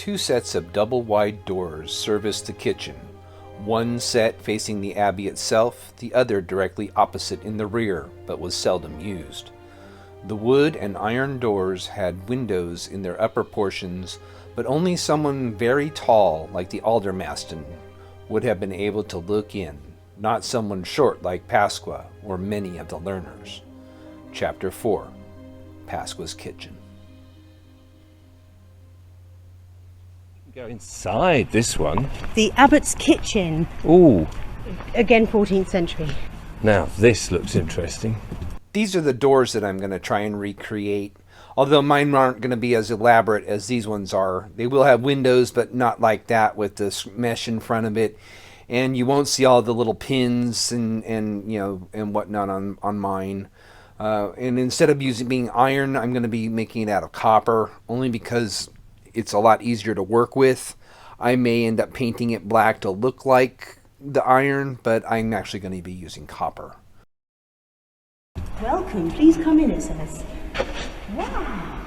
Two sets of double-wide doors service the kitchen, one set facing the abbey itself, the other directly opposite in the rear, but was seldom used. The wood and iron doors had windows in their upper portions, but only someone very tall, like the aldermaston, would have been able to look in, not someone short like Pasqua or many of the learners. Chapter 4. Pasqua's Kitchen. Go inside this one. The abbot's kitchen. Ooh. Again, 14th century. Now this looks interesting. These are the doors that I'm going to try and recreate. Although mine aren't going to be as elaborate as these ones are. They will have windows, but not like that with this mesh in front of it. And you won't see all the little pins and whatnot on mine. And instead of being iron, I'm going to be making it out of copper, only because it's a lot easier to work with. I may end up painting it black to look like the iron, but I'm actually going to be using copper. Welcome, please come in, it says. Wow.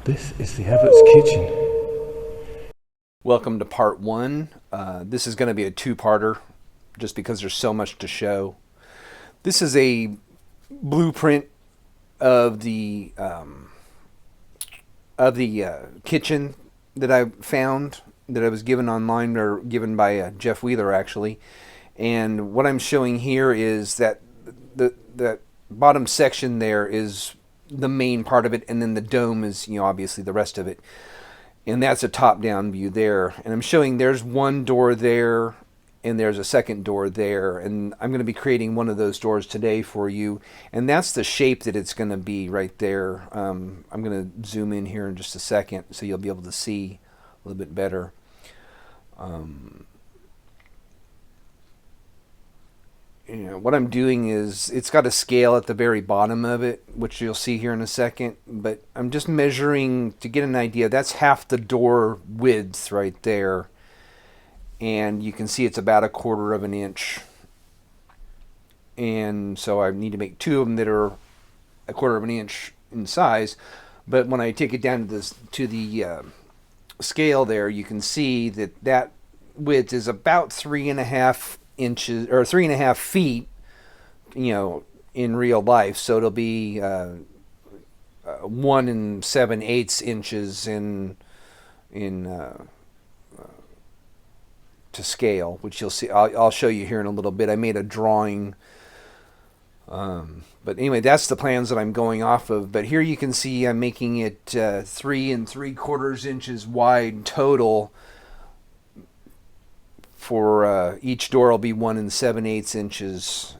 This is the abbot's kitchen. Welcome to part 1. This is going to be a two-parter, just because there's so much to show. This is a blueprint of the kitchen that I found, that I was given online, or given by Jeff Wheeler actually. And what I'm showing here is that the bottom section there is the main part of it, and then the dome is, obviously the rest of it. And that's a top-down view there. And I'm showing there's one door there, and there's a second door there. And I'm going to be creating one of those doors today for you. And that's the shape that it's going to be right there. I'm going to zoom in here in just a second so you'll be able to see a little bit better. What I'm doing is, it's got a scale at the very bottom of it, which you'll see here in a second, but I'm just measuring to get an idea. That's half the door width right there, and you can see it's about 1/4 of an inch, and so I need to make two of them that are 1/4 of an inch in size. But when I take it down to the scale there, you can see that width is about 3.5 inches or 3.5 feet, in real life. So it'll be 1 7/8 inches to scale, which you'll see. I'll show you here in a little bit. I made a drawing, but anyway, that's the plans that I'm going off of. But here you can see I'm making it 3 3/4 inches wide total. For each door will be 1 7/8 inches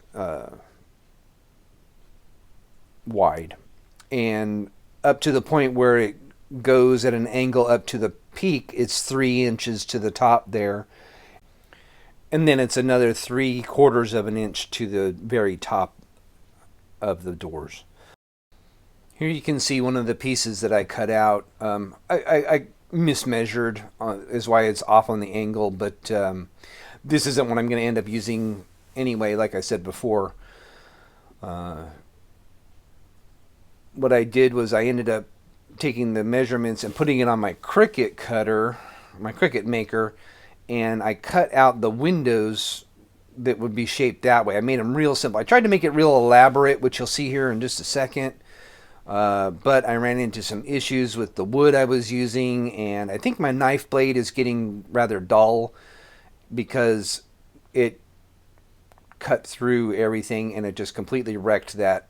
wide, and up to the point where it goes at an angle up to the peak, it's 3 inches to the top there, and then it's another 3/4 of an inch to the very top of the doors. Here you can see one of the pieces that I cut out. I mismeasured, is why it's off on the angle, but this isn't what I'm going to end up using anyway, like I said before. What I did was I ended up taking the measurements and putting it on my Cricut cutter, my Cricut maker, and I cut out the windows that would be shaped that way. I made them real simple. I tried to make it real elaborate, which you'll see here in just a second. But I ran into some issues with the wood I was using, and I think my knife blade is getting rather dull because it cut through everything and it just completely wrecked that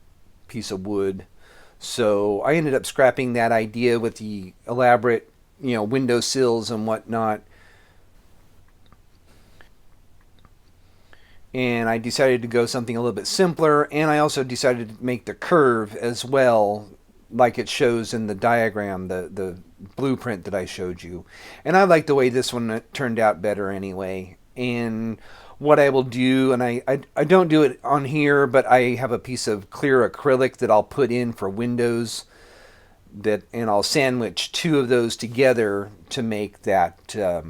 piece of wood. So I ended up scrapping that idea with the elaborate, window sills and whatnot. And I decided to go something a little bit simpler, and I also decided to make the curve as well, like it shows in the diagram, the blueprint that I showed you. And I like the way this one turned out better anyway. And what I will do, and I don't do it on here, but I have a piece of clear acrylic that I'll put in for windows, and I'll sandwich 2 of those together to make that, to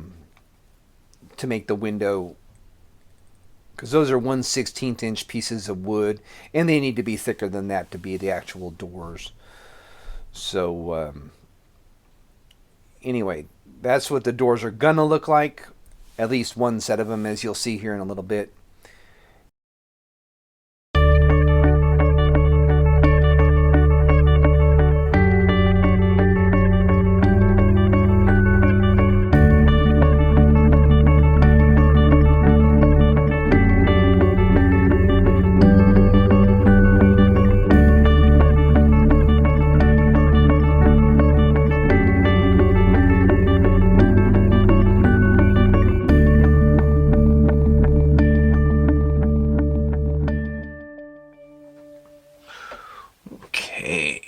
make the window, because those are 1/16 inch pieces of wood, and they need to be thicker than that to be the actual doors. So anyway, that's what the doors are gonna look like. At least one set of them, as you'll see here in a little bit. Okay,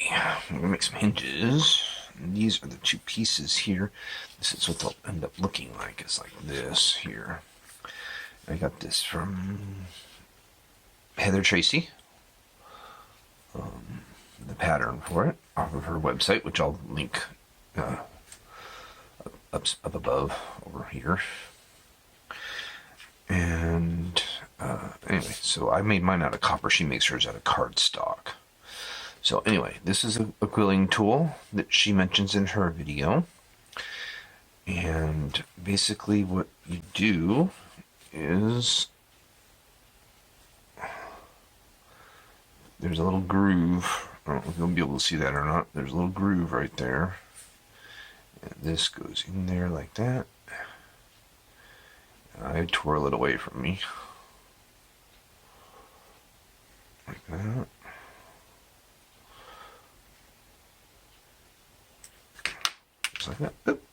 I'm gonna make some hinges. And these are the two pieces here. This is what they'll end up looking like. It's like this here. I got this from Heather Tracy. The pattern for it off of her website, which I'll link up above over here. And anyway, so I made mine out of copper. She makes hers out of cardstock. So anyway, this is a quilling tool that she mentions in her video. And basically what you do is there's a little groove. I don't know if you'll be able to see that or not. There's a little groove right there. And this goes in there like that. And I twirl it away from me. Like that. Just like that. Oop.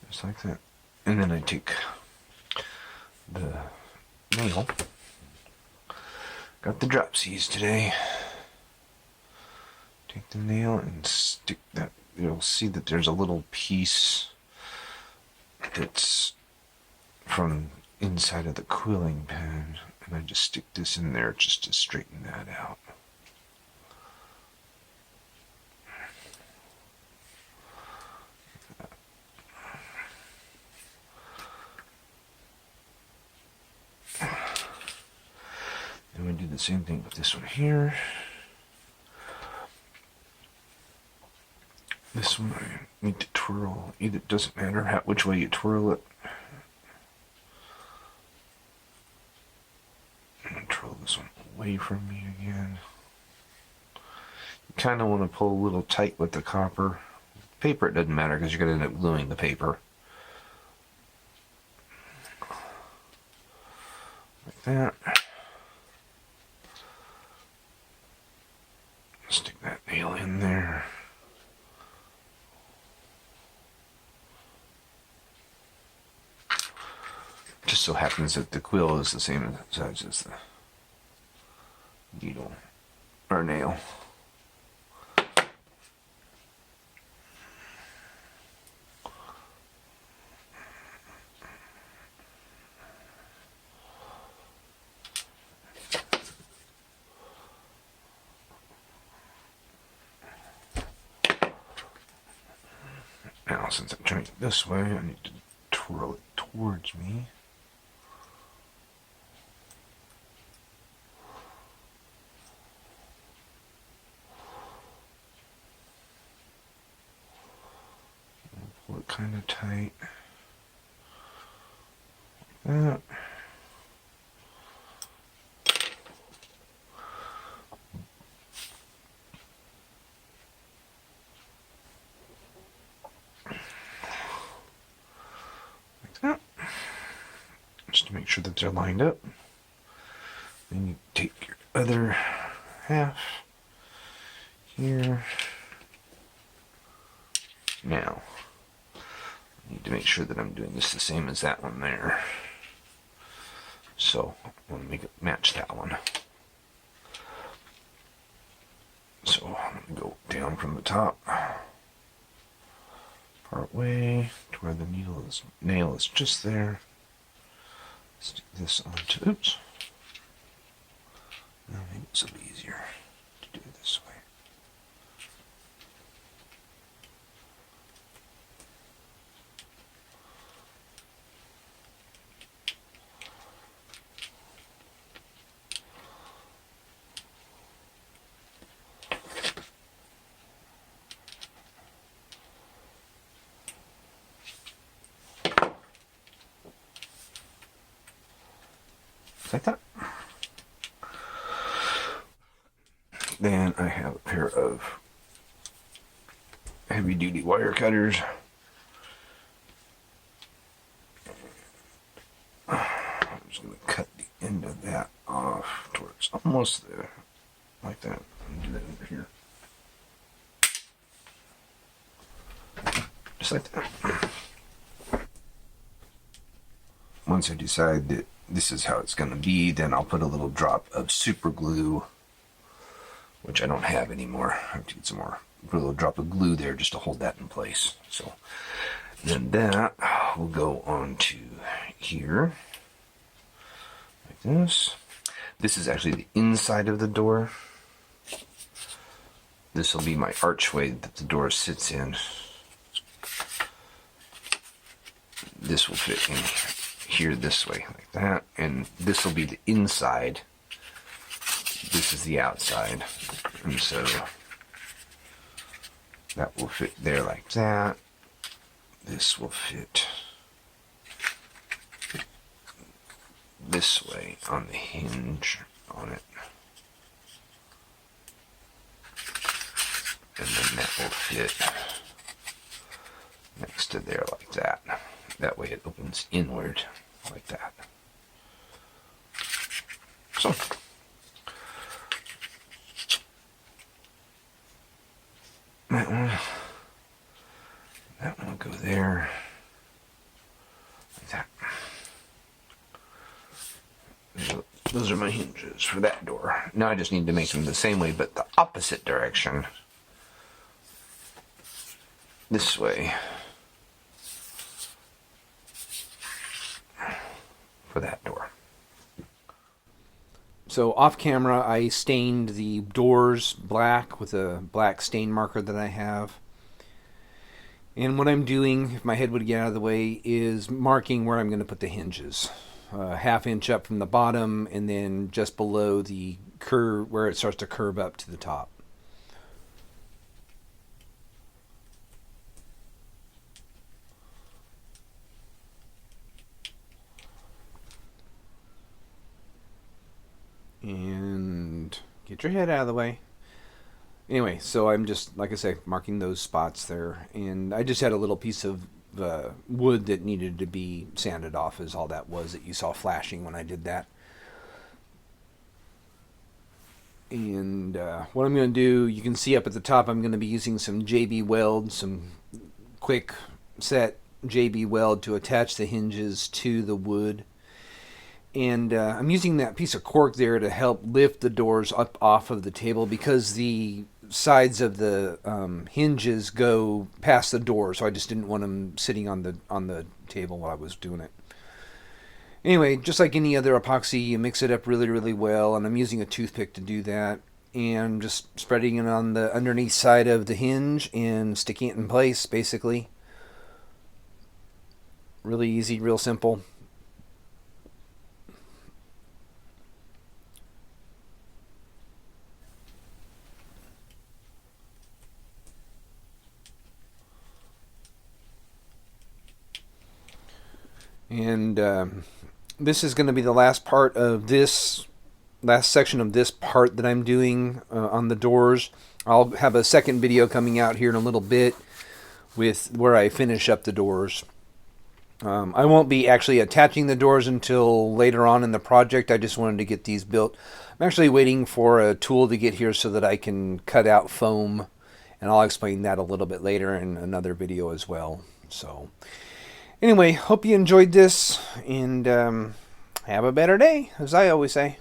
Just like that. And then I take the nail. Got the dropsies today. Take the nail and stick that. You'll see that there's a little piece that's from inside of the quilling pen. And I just stick this in there just to straighten that out. And we do the same thing with this one here. This one I need to twirl. Either it doesn't matter which way you twirl it. I'm gonna twirl this one away from me again. You kind of want to pull a little tight with the copper. Paper, it doesn't matter because you're going to end up gluing the paper. Like that. Stick that nail in there. Just so happens that the quill is the same size as the needle or nail. Now, since I'm turning it this way, I need to twirl it towards me. Pull it kind of tight. Like that. Just to make sure that they're lined up. Then you take your other half here. Now, I need to make sure that I'm doing this the same as that one there. So, I want to make it match that one. So, I'm going to go down from the top. Part way to where the nail is just there. Stick this onto, oops. Now maybe this will be easier to do it this way. like that. Then I have a pair of heavy duty wire cutters. I'm just going to cut the end of that off towards almost there, like that. Do that over here. Just like that. Once I decide that this is how it's going to be, then I'll put a little drop of super glue, which I don't have anymore. I have to get some more. Put a little drop of glue there just to hold that in place. So then that will go on to here, like this. This is actually the inside of the door. This will be my archway that the door sits in. This will fit in here this way, like that. And this will be the inside. This is the outside. And so that will fit there like that. This will fit this way on the hinge on it. And then that will fit next to there like that. That way it opens inward like that. So that one will go there like that. Those are my hinges for that door. Now I just need to make them the same way, but the opposite direction. This way. For that door. So off camera, I stained the doors black with a black stain marker that I have. And what I'm doing, if my head would get out of the way, is marking where I'm going to put the hinges. Half inch up from the bottom, and then just below the curve where it starts to curve up to the top. And get your head out of the way. Anyway, so I'm just, like I say, marking those spots there. And I just had a little piece of wood that needed to be sanded off, is all that was that you saw flashing when I did that. And what I'm going to do, you can see up at the top, I'm going to be using some JB Weld, some quick set JB Weld to attach the hinges to the wood. And I'm using that piece of cork there to help lift the doors up off of the table, because the sides of the hinges go past the door, so I just didn't want them sitting on the table while I was doing it. Anyway, just like any other epoxy, you mix it up really, really well, and I'm using a toothpick to do that. And just spreading it on the underneath side of the hinge and sticking it in place, basically. Really easy, real simple. And this is going to be the last part of this, last section of this part that I'm doing on the doors. I'll have a second video coming out here in a little bit with where I finish up the doors. I won't be actually attaching the doors until later on in the project. I just wanted to get these built. I'm actually waiting for a tool to get here so that I can cut out foam, and I'll explain that a little bit later in another video as well. So anyway, hope you enjoyed this, and have a better day, as I always say.